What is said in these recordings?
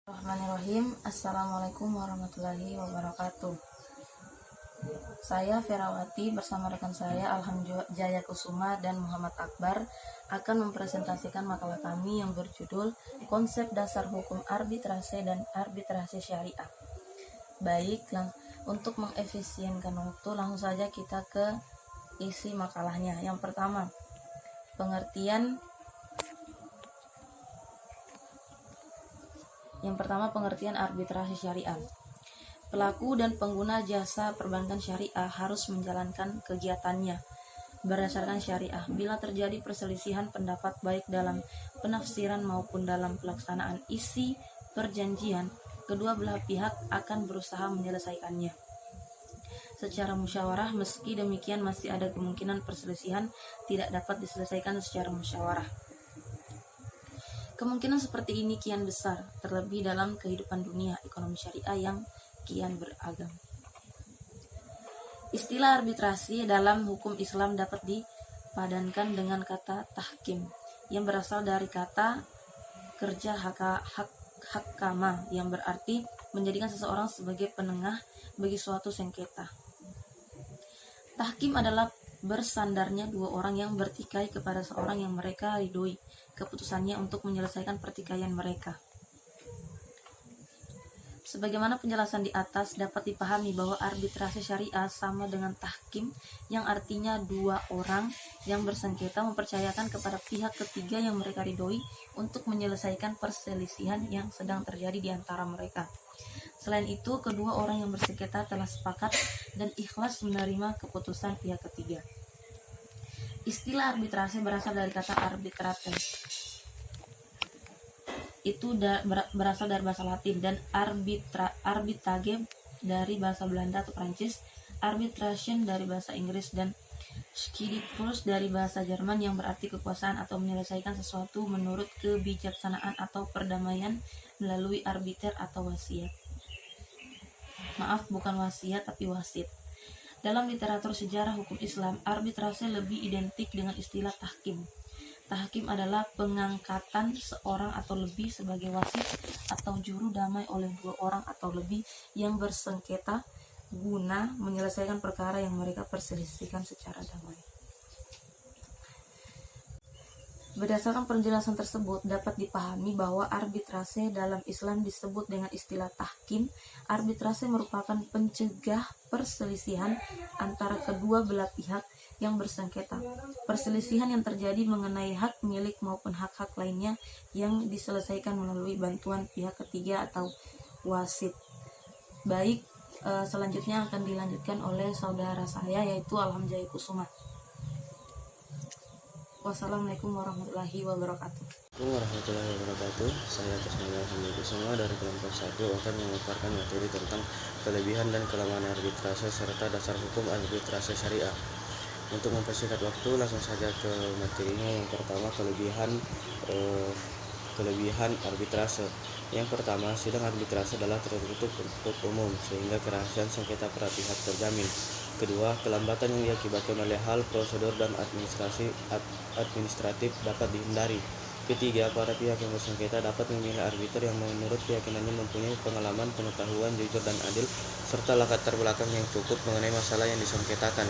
Bismillahirrahmanirrahim. Assalamualaikum warahmatullahi wabarakatuh. Saya Ferawati bersama rekan saya Alham Jaya Kusuma dan Muhammad Akbar akan mempresentasikan makalah kami yang berjudul Konsep Dasar Hukum Arbitrase dan Arbitrase Syariah. Baik, untuk mengefisienkan waktu, langsung saja kita ke isi makalahnya. Yang pertama, pengertian arbitrase syariah. Pelaku dan pengguna jasa perbankan syariah harus menjalankan kegiatannya berdasarkan syariah. Bila terjadi perselisihan pendapat baik dalam penafsiran maupun dalam pelaksanaan isi perjanjian, kedua belah pihak akan berusaha menyelesaikannya secara musyawarah. Meski demikian, masih ada kemungkinan perselisihan tidak dapat diselesaikan secara musyawarah. Kemungkinan seperti ini kian besar, terlebih dalam kehidupan dunia ekonomi syariah yang kian beragam. Istilah arbitrasi dalam hukum Islam dapat dipadankan dengan kata tahkim, yang berasal dari kata kerja hakama, yang berarti menjadikan seseorang sebagai penengah bagi suatu sengketa. Tahkim adalah bersandarnya dua orang yang bertikai kepada seorang yang mereka ridhoi keputusannya untuk menyelesaikan pertikaian mereka. Sebagaimana penjelasan di atas, dapat dipahami bahwa arbitrase syariah sama dengan tahkim, yang artinya dua orang yang bersengketa mempercayakan kepada pihak ketiga yang mereka ridhoi untuk menyelesaikan perselisihan yang sedang terjadi di antara mereka. Selain itu, kedua orang yang bersengketa telah sepakat dan ikhlas menerima keputusan pihak ketiga. Istilah arbitrase berasal dari kata arbitrate, itu berasal dari bahasa Latin, dan arbitrage dari bahasa Belanda atau Prancis, arbitration dari bahasa Inggris, dan Schiedsspruch dari bahasa Jerman, yang berarti kekuasaan atau menyelesaikan sesuatu menurut kebijaksanaan atau perdamaian melalui arbiter atau wasiat. Maaf, bukan wasiat tapi wasit. Dalam literatur sejarah hukum Islam, arbitrase lebih identik dengan istilah tahkim. Tahkim adalah pengangkatan seorang atau lebih sebagai wasit atau juru damai oleh dua orang atau lebih yang bersengketa guna menyelesaikan perkara yang mereka perselisihkan secara damai. Berdasarkan penjelasan tersebut, dapat dipahami bahwa arbitrase dalam Islam disebut dengan istilah tahkim. Arbitrase merupakan pencegah perselisihan antara kedua belah pihak yang bersengketa. Perselisihan yang terjadi mengenai hak milik maupun hak-hak lainnya yang diselesaikan melalui bantuan pihak ketiga atau wasit. Baik, selanjutnya akan dilanjutkan oleh saudara saya, yaitu Alham Jaya Kusuma. Wassalamualaikum warahmatullahi wabarakatuh. Warahmatullahi wabarakatuh. Saya atas nama Alham Jaya Kusuma dari kelompok 1 akan memaparkan materi tentang kelebihan dan kelemahan arbitrase serta dasar hukum arbitrase syariah. Untuk mempersingkat waktu, langsung saja ke materinya. Yang pertama, kelebihan arbitrase. Yang pertama, sidang arbitrase adalah tertutup untuk umum sehingga kerahasiaan sengketa para pihak terjamin. Kedua, kelambatan yang diakibatkan oleh hal prosedur dan administratif dapat dihindari. Ketiga, para pihak yang bersengketa dapat memilih arbiter yang menurut keyakinannya mempunyai pengalaman, pengetahuan, jujur dan adil, serta latar belakang yang cukup mengenai masalah yang disengketakan.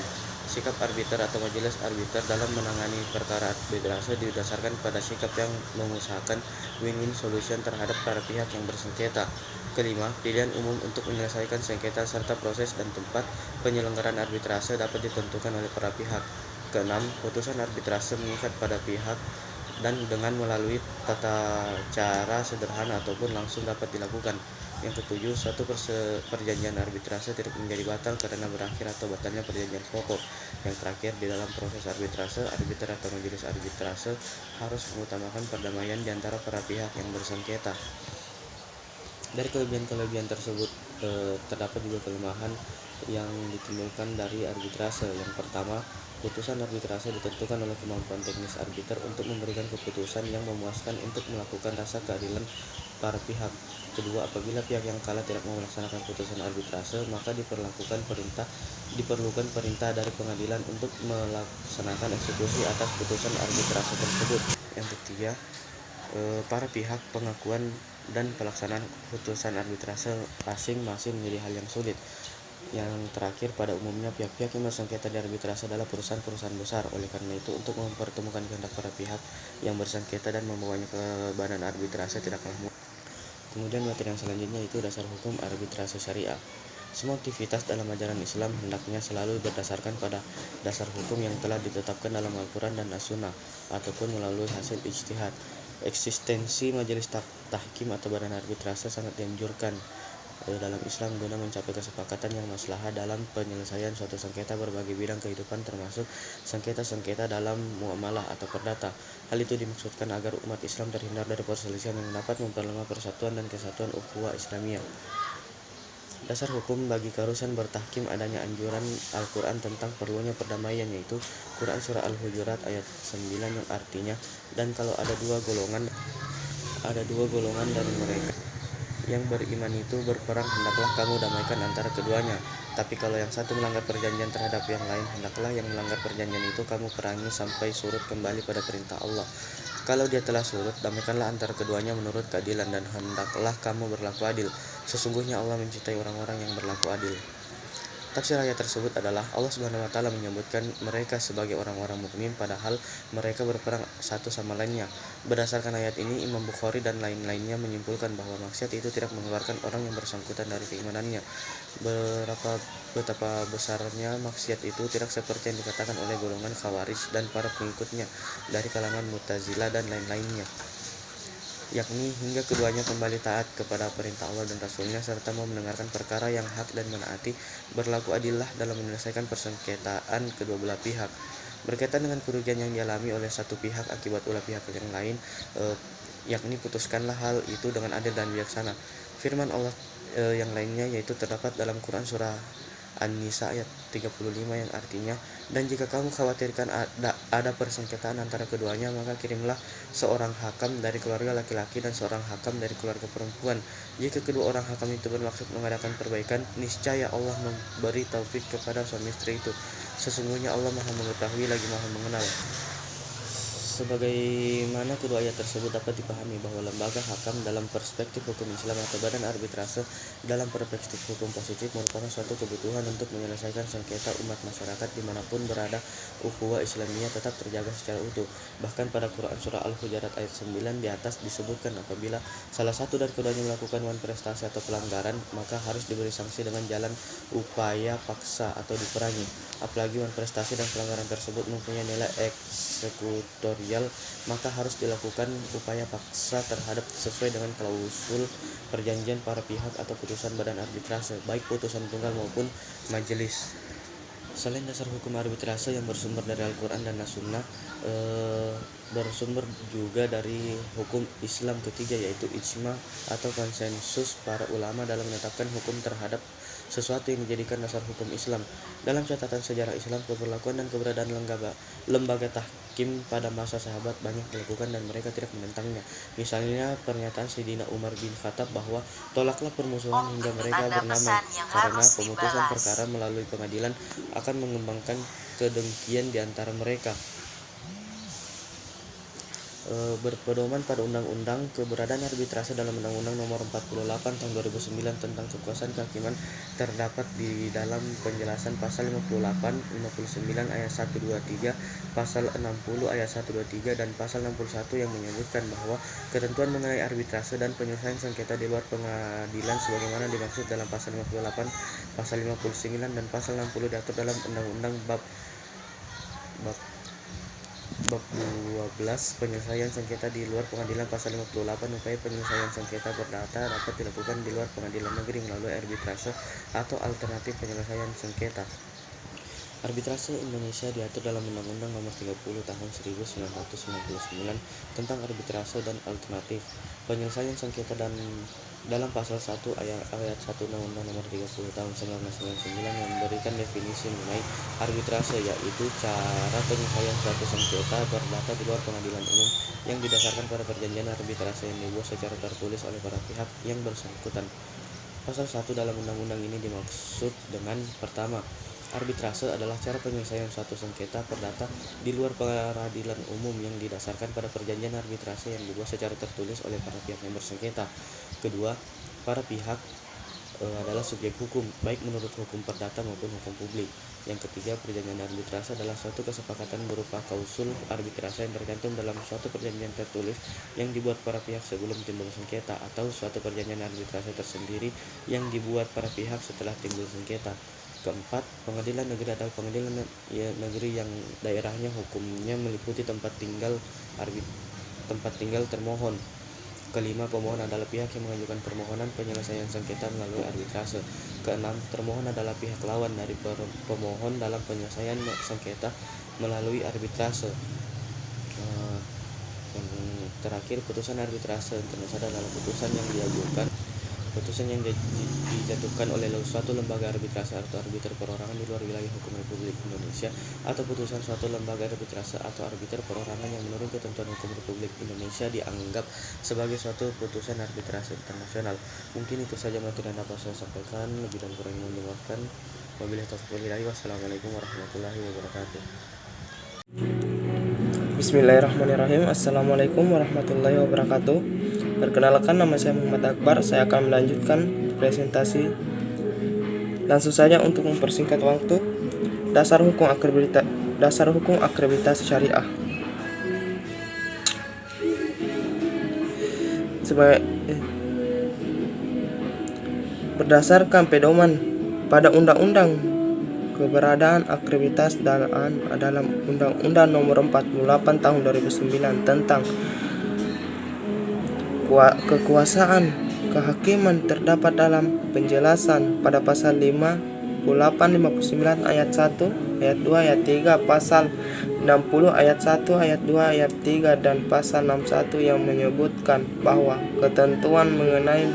Sikap arbiter atau majelis arbiter dalam menangani perkara arbitrase didasarkan pada sikap yang mengusahakan win-win solution terhadap para pihak yang bersengketa. Kelima, pilihan umum untuk menyelesaikan sengketa serta proses dan tempat penyelenggaraan arbitrase dapat ditentukan oleh para pihak. Keenam, putusan arbitrase mengikat pada pihak dan dengan melalui tata cara sederhana ataupun langsung dapat dilakukan. Yang ketujuh, suatu perjanjian arbitrase tidak menjadi batal karena berakhir atau batalnya perjanjian pokok. Yang terakhir, di dalam proses arbitrase, arbiter atau majelis arbitrase harus mengutamakan perdamaian di antara para pihak yang bersengketa. Dari kelebihan-kelebihan tersebut terdapat juga kelemahan yang ditimbulkan dari arbitrase. Yang pertama, putusan arbitrase ditentukan oleh kemampuan teknis arbiter untuk memberikan keputusan yang memuaskan untuk melakukan rasa keadilan para pihak. Kedua, apabila pihak yang kalah tidak mau melaksanakan putusan arbitrase, maka diperlukan perintah dari pengadilan untuk melaksanakan eksekusi atas putusan arbitrase tersebut. Yang ketiga, para pihak pengakuan dan pelaksanaan putusan arbitrase masing-masing menjadi hal yang sulit. Yang terakhir, pada umumnya pihak-pihak yang bersengketa di arbitrase adalah perusahaan-perusahaan besar. Oleh karena itu, untuk mempertemukan kehendak para pihak yang bersengketa dan membawanya ke badan arbitrase tidaklah mudah. Kemudian materi yang selanjutnya itu dasar hukum arbitrase syariah. Semua aktivitas dalam ajaran Islam hendaknya selalu berdasarkan pada dasar hukum yang telah ditetapkan dalam Al-Quran dan As-Sunnah ataupun melalui hasil ijtihad. Eksistensi majelis tahkim atau badan arbitrase sangat dianjurkan dalam Islam guna mencapai kesepakatan yang maslahah dalam penyelesaian suatu sengketa berbagai bidang kehidupan, termasuk sengketa-sengketa dalam muamalah atau perdata. Hal itu dimaksudkan agar umat Islam terhindar dari perselisihan yang dapat memperlemah persatuan dan kesatuan ukhuwah Islamiyah. Dasar hukum bagi keharusan bertahkim adanya anjuran Al-Quran tentang perlunya perdamaian, yaitu Quran Surah Al-Hujurat ayat 9 yang artinya, dan kalau ada dua golongan dari mereka yang beriman itu berperang, hendaklah kamu damaikan antara keduanya. Tapi kalau yang satu melanggar perjanjian terhadap yang lain, hendaklah yang melanggar perjanjian itu kamu perangi sampai surut kembali pada perintah Allah. Kalau dia telah surut, damaikanlah antara keduanya menurut keadilan, dan hendaklah kamu berlaku adil. Sesungguhnya Allah mencintai orang-orang yang berlaku adil. Tafsir ayat tersebut adalah Allah Subhanahu wa taala menyebutkan mereka sebagai orang-orang mukmin padahal mereka berperang satu sama lainnya. Berdasarkan ayat ini, Imam Bukhari dan lain-lainnya menyimpulkan bahwa maksiat itu tidak mengeluarkan orang yang bersangkutan dari keimanannya. Betapa besarnya maksiat itu tidak seperti yang dikatakan oleh golongan Khawarij dan para pengikutnya dari kalangan Mu'tazilah dan lain-lainnya, yakni hingga keduanya kembali taat kepada perintah Allah dan Rasulnya serta mau mendengarkan perkara yang hak dan menaati. Berlaku adillah dalam menyelesaikan persengketaan kedua belah pihak. Berkaitan dengan kerugian yang dialami oleh satu pihak akibat ulah pihak yang lain, yakni putuskanlah hal itu dengan adil dan bijaksana. Firman Allah yang lainnya yaitu terdapat dalam Quran Surah An-Nisa ayat 35 yang artinya, dan jika kamu khawatirkan ada persengketaan antara keduanya, maka kirimlah seorang hakam dari keluarga laki-laki dan seorang hakam dari keluarga perempuan. Jika kedua orang hakam itu bermaksud mengadakan perbaikan, niscaya Allah memberi taufik kepada suami istri itu. Sesungguhnya Allah Maha mengetahui lagi Maha mengenal. Sebagaimana kedua ayat tersebut dapat dipahami bahwa lembaga hakam dalam perspektif hukum Islam atau badan arbitrase dalam perspektif hukum positif merupakan suatu kebutuhan untuk menyelesaikan sengketa umat masyarakat dimanapun berada. Ukhuwah Islamiyah tetap terjaga secara utuh. Bahkan pada Quran Surah Al-Hujurat ayat 9 di atas disebutkan apabila salah satu dari keduanya melakukan prestasi atau pelanggaran, maka harus diberi sanksi dengan jalan upaya paksa atau diperangi. Apalagi prestasi dan pelanggaran tersebut mempunyai nilai eksekutorial, maka harus dilakukan upaya paksa terhadap sesuai dengan klausul perjanjian para pihak atau putusan badan arbitrase, baik putusan tunggal maupun majelis. Selain dasar hukum arbitrase yang bersumber dari Al-Quran dan As-Sunnah, bersumber juga dari hukum Islam ketiga, yaitu ijma atau konsensus para ulama dalam menetapkan hukum terhadap sesuatu yang dijadikan dasar hukum Islam. Dalam catatan sejarah Islam, keberlakuan dan keberadaan lembaga tahkim pada masa sahabat banyak dilakukan dan mereka tidak menentangnya. Misalnya pernyataan Sayyidina Umar bin Khattab bahwa tolaklah permusuhan hingga mereka bernamai, karena pemutusan perkara melalui pengadilan akan mengembangkan kedengkian di antara mereka. Berpedoman pada undang-undang keberadaan arbitrase dalam Undang-Undang Nomor 48 Tahun 2009 tentang kekuasaan kehakiman terdapat di dalam penjelasan pasal 58, 59 ayat 1, 2, 3, pasal 60 ayat 1, 2, 3, dan pasal 61 yang menyebutkan bahwa ketentuan mengenai arbitrase dan penyelesaian sengketa di luar pengadilan sebagaimana dimaksud dalam pasal 58, pasal 59, dan pasal 60 diatur dalam Undang-Undang bab 12 penyelesaian sengketa di luar pengadilan. Pasal 58 upaya penyelesaian sengketa perdata dapat dilakukan di luar pengadilan negeri melalui arbitrase atau alternatif penyelesaian sengketa. Arbitrase Indonesia diatur dalam Undang-Undang Nomor 30 Tahun 1999 tentang arbitrase dan alternatif penyelesaian sengketa, dan dalam pasal 1 ayat 1 Undang-Undang Nomor 30 Tahun 1999 yang memberikan definisi mengenai arbitrase, yaitu cara penyelesaian suatu sengketa perdata di luar pengadilan umum yang didasarkan pada perjanjian arbitrase yang dibuat secara tertulis oleh para pihak yang bersangkutan. Pasal 1 dalam undang-undang ini dimaksud dengan pertama, Arbitrase adalah cara penyelesaian suatu sengketa perdata di luar peradilan umum yang didasarkan pada perjanjian arbitrase yang dibuat secara tertulis oleh para pihak yang bersengketa. Kedua, para pihak adalah subjek hukum, baik menurut hukum perdata maupun hukum publik. Yang ketiga, perjanjian arbitrase adalah suatu kesepakatan berupa klausul arbitrase yang tercantum dalam suatu perjanjian tertulis yang dibuat para pihak sebelum timbul sengketa, atau suatu perjanjian arbitrase tersendiri yang dibuat para pihak setelah timbul sengketa. Keempat, pengadilan negeri adalah pengadilan negeri yang daerahnya hukumnya meliputi tempat tinggal termohon. Kelima, pemohon adalah pihak yang mengajukan permohonan penyelesaian sengketa melalui arbitrase. Keenam, termohon adalah pihak lawan dari pemohon dalam penyelesaian sengketa melalui arbitrase. Yang terakhir, putusan arbitrase internasional adalah putusan yang dijatuhkan oleh suatu lembaga arbitrase atau arbiter perorangan di luar wilayah hukum Republik Indonesia, atau putusan suatu lembaga arbitrase atau arbiter perorangan yang menurut ketentuan hukum Republik Indonesia dianggap sebagai suatu putusan arbitrase internasional. Mungkin itu saja materi yang dapat saya sampaikan. Lebih dan kurang mohon dimaafkan. Wabillahi taufiq wal hidayah. Wassalamualaikum warahmatullahi wabarakatuh. Bismillahirrahmanirrahim. Assalamualaikum warahmatullahi wabarakatuh. Perkenalkan, nama saya Muhammad Akbar. Saya akan melanjutkan presentasi. Langsung saja untuk mempersingkat waktu. Dasar hukum akreditasi syariah. Berdasarkan pedoman pada undang-undang keberadaan akreditas dalam Undang-Undang Nomor 48 Tahun 2009 tentang kekuasaan kehakiman terdapat dalam penjelasan pada pasal 58, 59 ayat 1, ayat 2, ayat 3, pasal 60 ayat 1, ayat 2, ayat 3, dan pasal 61 yang menyebutkan bahwa ketentuan mengenai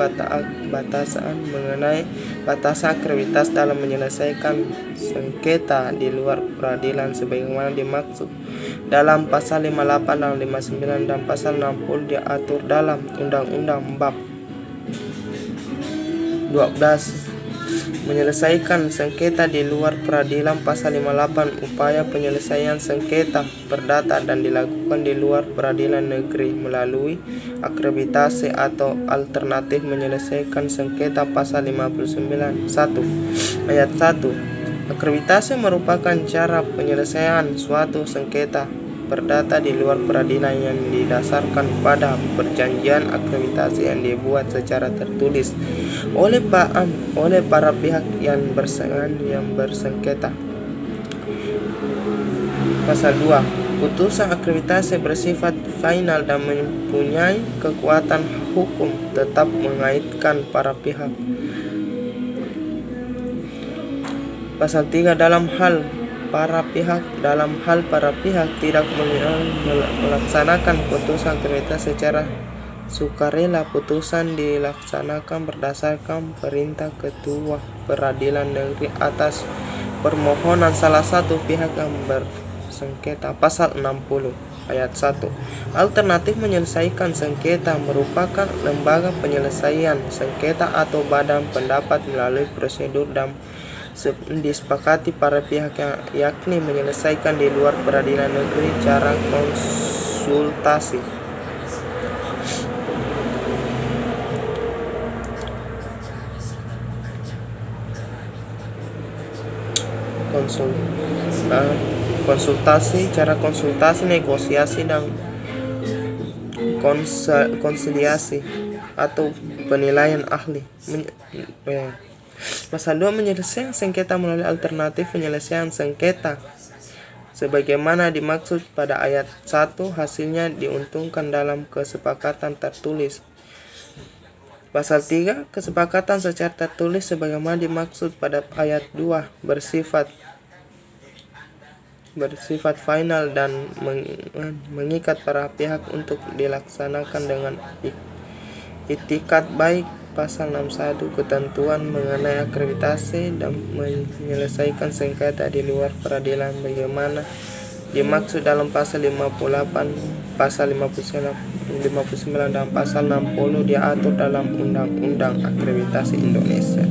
batasan akreditas dalam menyelesaikan sengketa di luar peradilan sebagaimana dimaksud dalam pasal 58 dan 59 dan pasal 60 diatur dalam Undang-Undang Bab 12 menyelesaikan sengketa di luar peradilan. Pasal 58 upaya penyelesaian sengketa perdata dan dilakukan di luar peradilan negeri melalui akreditasi atau alternatif menyelesaikan sengketa. Pasal 59 1 ayat 1, akreditasi merupakan cara penyelesaian suatu sengketa perdata di luar peradilan yang didasarkan pada perjanjian akreditasi yang dibuat secara tertulis oleh para pihak yang bersengketa. Pasal 2, putusan akreditasi bersifat final dan mempunyai kekuatan hukum tetap mengaitkan para pihak. Pasal 3, dalam hal para pihak tidak melaksanakan putusan akreditasi secara sukarela, putusan dilaksanakan berdasarkan perintah ketua peradilan negeri atas permohonan salah satu pihak yang bersengketa. Pasal 60 ayat 1, alternatif menyelesaikan sengketa merupakan lembaga penyelesaian sengketa atau badan pendapat melalui prosedur dan disepakati para pihak, yakni menyelesaikan di luar peradilan negeri cara konsultasi. Cara konsultasi, negosiasi, dan konsiliasi atau penilaian ahli. Pasal 2, menyelesaikan sengketa melalui alternatif penyelesaian sengketa sebagaimana dimaksud pada ayat 1, hasilnya diuntungkan dalam kesepakatan tertulis. Pasal 3, kesepakatan secara tertulis sebagaimana dimaksud pada ayat 2 bersifat final dan mengikat para pihak untuk dilaksanakan dengan itikat baik. Pasal 61, ketentuan mengenai akreditasi dan menyelesaikan sengketa di luar peradilan bagaimana dimaksud dalam pasal 58, pasal 59 dan pasal 60 diatur dalam Undang-Undang Akreditasi Indonesia.